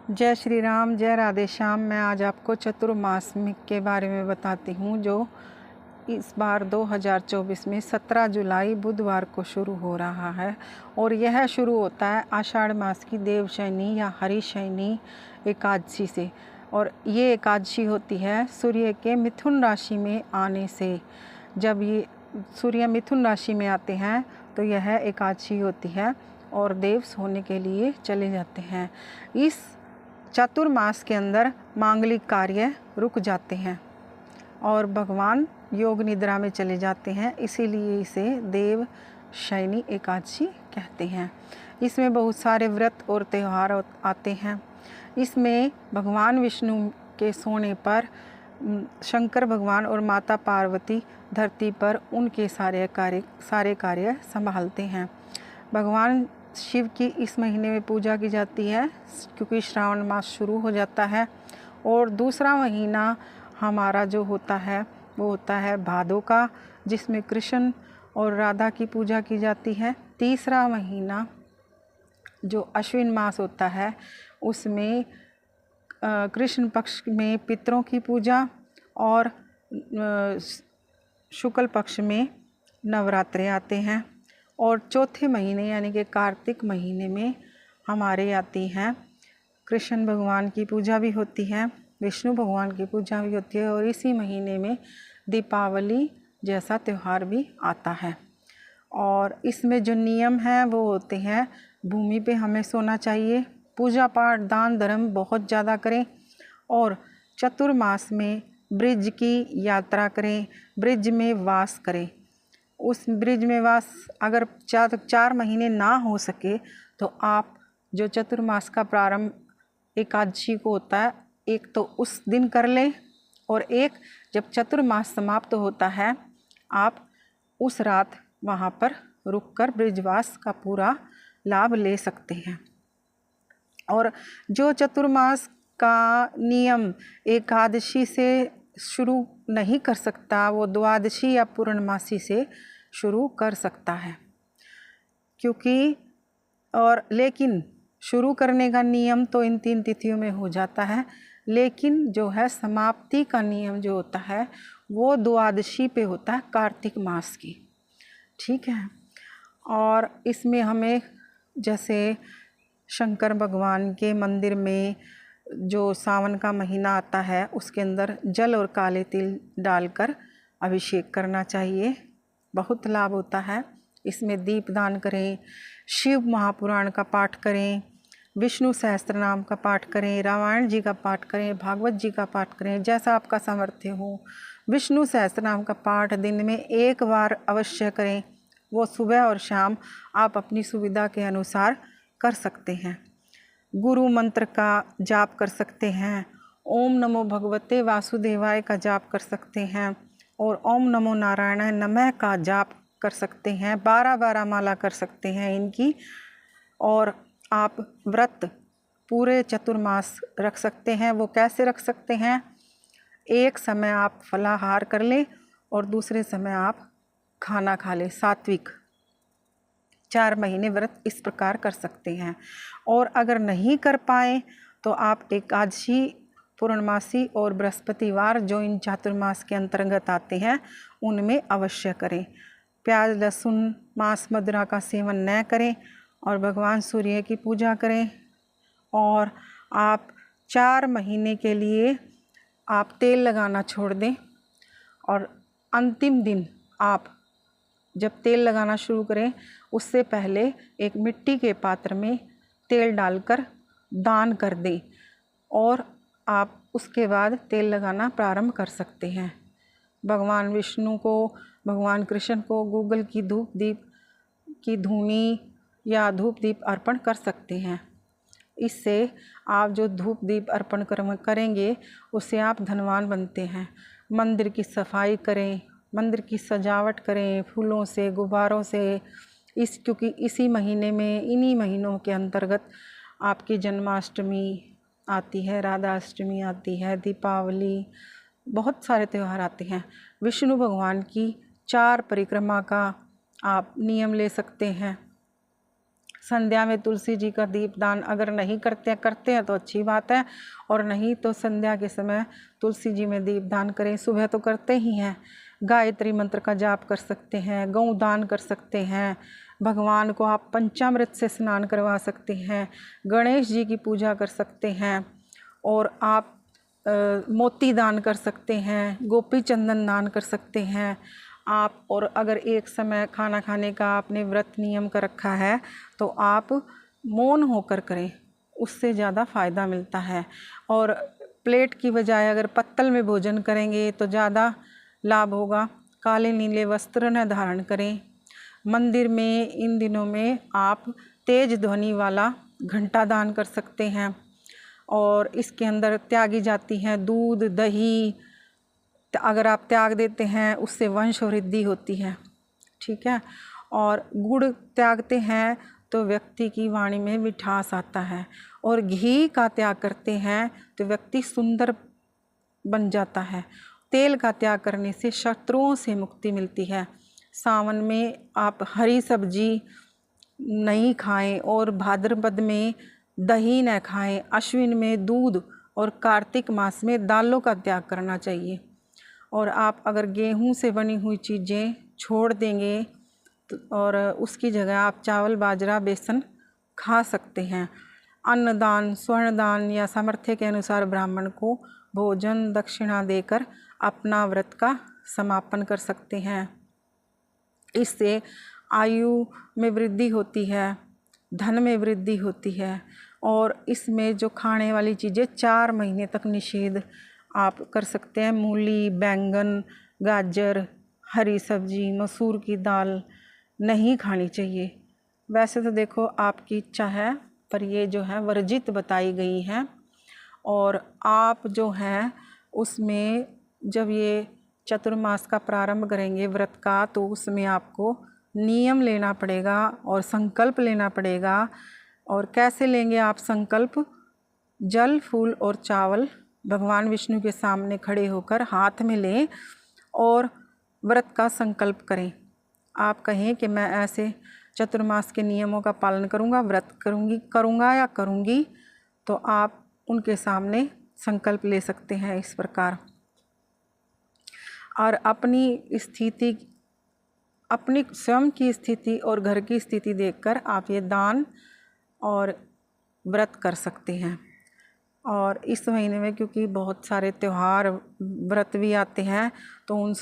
जय श्री राम, जय राधे श्याम। मैं आज आपको चतुर्मास के बारे में बताती हूँ जो इस बार 2024 में 17 जुलाई बुधवार को शुरू हो रहा है और यह शुरू होता है आषाढ़ मास की देवशयनी या हरिशयनी एकादशी से। और ये एकादशी होती है सूर्य के मिथुन राशि में आने से। जब ये सूर्य मिथुन राशि में आते हैं तो यह एकादशी होती है और देव सोने के लिए चले जाते हैं। इस चातुर्मास के अंदर मांगलिक कार्य रुक जाते हैं और भगवान योग निद्रा में चले जाते हैं, इसीलिए इसे देव शयनी एकादशी कहते हैं। इसमें बहुत सारे व्रत और त्यौहार आते हैं। इसमें भगवान विष्णु के सोने पर शंकर भगवान और माता पार्वती धरती पर उनके सारे कार्य संभालते हैं। भगवान शिव की इस महीने में पूजा की जाती है क्योंकि श्रावण मास शुरू हो जाता है। और दूसरा महीना हमारा जो होता है वो होता है भादों का, जिसमें कृष्ण और राधा की पूजा की जाती है। तीसरा महीना जो अश्विन मास होता है उसमें कृष्ण पक्ष में पितरों की पूजा और शुक्ल पक्ष में नवरात्रे आते हैं। और चौथे महीने यानी कि कार्तिक महीने में हमारे आती हैं कृष्ण भगवान की पूजा भी होती है, विष्णु भगवान की पूजा भी होती है और इसी महीने में दीपावली जैसा त्यौहार भी आता है। और इसमें जो नियम हैं वो होते हैं, भूमि पे हमें सोना चाहिए, पूजा पाठ दान धर्म बहुत ज़्यादा करें और चतुर्मास में ब्रिज की यात्रा करें, ब्रिज में वास करें। उस ब्रिज में वास अगर 4 महीने ना हो सके तो आप जो चतुर्मास का प्रारंभ एकादशी को होता है, एक तो उस दिन कर लें और एक जब चतुर्मास समाप्त होता है आप उस रात वहाँ पर रुककर ब्रिजवास का पूरा लाभ ले सकते हैं। और जो चतुर्मास का नियम एकादशी से शुरू नहीं कर सकता वो द्वादशी या पूर्णमासी से शुरू कर सकता है, लेकिन शुरू करने का नियम तो इन 3 तिथियों में हो जाता है, लेकिन जो है समाप्ति का नियम जो होता है वो द्वादशी पे होता है कार्तिक मास की। ठीक है। और इसमें हमें जैसे शंकर भगवान के मंदिर में जो सावन का महीना आता है उसके अंदर जल और काले तिल डालकर अभिषेक करना चाहिए, बहुत लाभ होता है। इसमें दीपदान करें, शिव महापुराण का पाठ करें, विष्णु सहस्त्र नाम का पाठ करें, रामायण जी का पाठ करें, भागवत जी का पाठ करें, जैसा आपका सामर्थ्य हो। विष्णु सहस्त्र नाम का पाठ दिन में 1 बार अवश्य करें, वो सुबह और शाम आप अपनी सुविधा के अनुसार कर सकते हैं। गुरु मंत्र का जाप कर सकते हैं, ओम नमो भगवते वासुदेवाय का जाप कर सकते हैं और ओम नमो नारायणाय नमः का जाप कर सकते हैं। 12 माला कर सकते हैं इनकी। और आप व्रत पूरे चतुर्मास रख सकते हैं। वो कैसे रख सकते हैं? एक समय आप फलाहार कर लें और दूसरे समय आप खाना खा लें, सात्विक। 4 महीने व्रत इस प्रकार कर सकते हैं। और अगर नहीं कर पाए तो आप एकादशी, पूर्णमासी और बृहस्पतिवार जो इन चातुर्मास के अंतर्गत आते हैं उनमें अवश्य करें। प्याज लहसुन मांस मदिरा का सेवन न करें और भगवान सूर्य की पूजा करें। और आप 4 महीने के लिए आप तेल लगाना छोड़ दें और अंतिम दिन आप जब तेल लगाना शुरू करें उससे पहले एक मिट्टी के पात्र में तेल डालकर दान कर दें और आप उसके बाद तेल लगाना प्रारंभ कर सकते हैं। भगवान विष्णु को, भगवान कृष्ण को गूगल की धूप दीप की धूनी या धूप दीप अर्पण कर सकते हैं। इससे आप जो धूप दीप अर्पण करेंगे उससे आप धनवान बनते हैं। मंदिर की सफाई करें, मंदिर की सजावट करें फूलों से, गुब्बारों से। क्योंकि इसी महीने में, इन्हीं महीनों के अंतर्गत आपकी जन्माष्टमी आती है, राधा अष्टमी आती है, दीपावली, बहुत सारे त्यौहार आते हैं। विष्णु भगवान की 4 परिक्रमा का आप नियम ले सकते हैं। संध्या में तुलसी जी का दीपदान अगर नहीं करते हैं तो अच्छी बात है, और नहीं तो संध्या के समय तुलसी जी में दीपदान करें। सुबह तो करते ही हैं, गायत्री मंत्र का जाप कर सकते हैं, गौ दान कर सकते हैं, भगवान को आप पंचामृत से स्नान करवा सकते हैं, गणेश जी की पूजा कर सकते हैं, और आप मोती दान कर सकते हैं, गोपी चंदन दान कर सकते हैं आप। और अगर एक समय खाना खाने का आपने व्रत नियम कर रखा है तो आप मौन होकर करें, उससे ज़्यादा फ़ायदा मिलता है। और प्लेट की बजाय अगर पत्तल में भोजन करेंगे तो ज़्यादा लाभ होगा। काले नीले वस्त्र न धारण करें। मंदिर में इन दिनों में आप तेज ध्वनि वाला घंटा दान कर सकते हैं, और इसके अंदर त्यागी जाती हैं दूध दही। अगर आप त्याग देते हैं उससे वंश वृद्धि होती है, ठीक है। और गुड़ त्यागते हैं तो व्यक्ति की वाणी में मिठास आता है, और घी का त्याग करते हैं तो व्यक्ति सुंदर बन जाता है। तेल का त्याग करने से शत्रुओं से मुक्ति मिलती है। सावन में आप हरी सब्जी नहीं खाएं, और भाद्रपद में दही न खाएं, अश्विन में दूध, और कार्तिक मास में दालों का त्याग करना चाहिए। और आप अगर गेहूं से बनी हुई चीज़ें छोड़ देंगे तो और उसकी जगह आप चावल बाजरा बेसन खा सकते हैं। अन्नदान स्वर्णदान या सामर्थ्य के अनुसार ब्राह्मण को भोजन दक्षिणा देकर अपना व्रत का समापन कर सकते हैं। इससे आयु में वृद्धि होती है, धन में वृद्धि होती है, और इसमें जो खाने वाली चीज़ें 4 महीने तक निषेध आप कर सकते हैं। मूली, बैंगन, गाजर, हरी सब्जी, मसूर की दाल नहीं खानी चाहिए। वैसे तो देखो आपकी इच्छा है, पर ये जो है वर्जित बताई गई हैं। और आप जो हैं उसमें जब ये चतुर्मास का प्रारंभ करेंगे व्रत का, तो उसमें आपको नियम लेना पड़ेगा और संकल्प लेना पड़ेगा। और कैसे लेंगे आप संकल्प? जल, फूल और चावल भगवान विष्णु के सामने खड़े होकर हाथ में लें और व्रत का संकल्प करें। आप कहें कि मैं ऐसे चतुर्मास के नियमों का पालन करूँगा, व्रत करूँगा या करूँगी, तो आप उनके सामने संकल्प ले सकते हैं इस प्रकार। और अपनी स्थिति, अपनी स्वयं की स्थिति और घर की स्थिति देखकर आप ये दान और व्रत कर सकते हैं। और इस महीने में क्योंकि बहुत सारे त्यौहार व्रत भी आते हैं, तो उन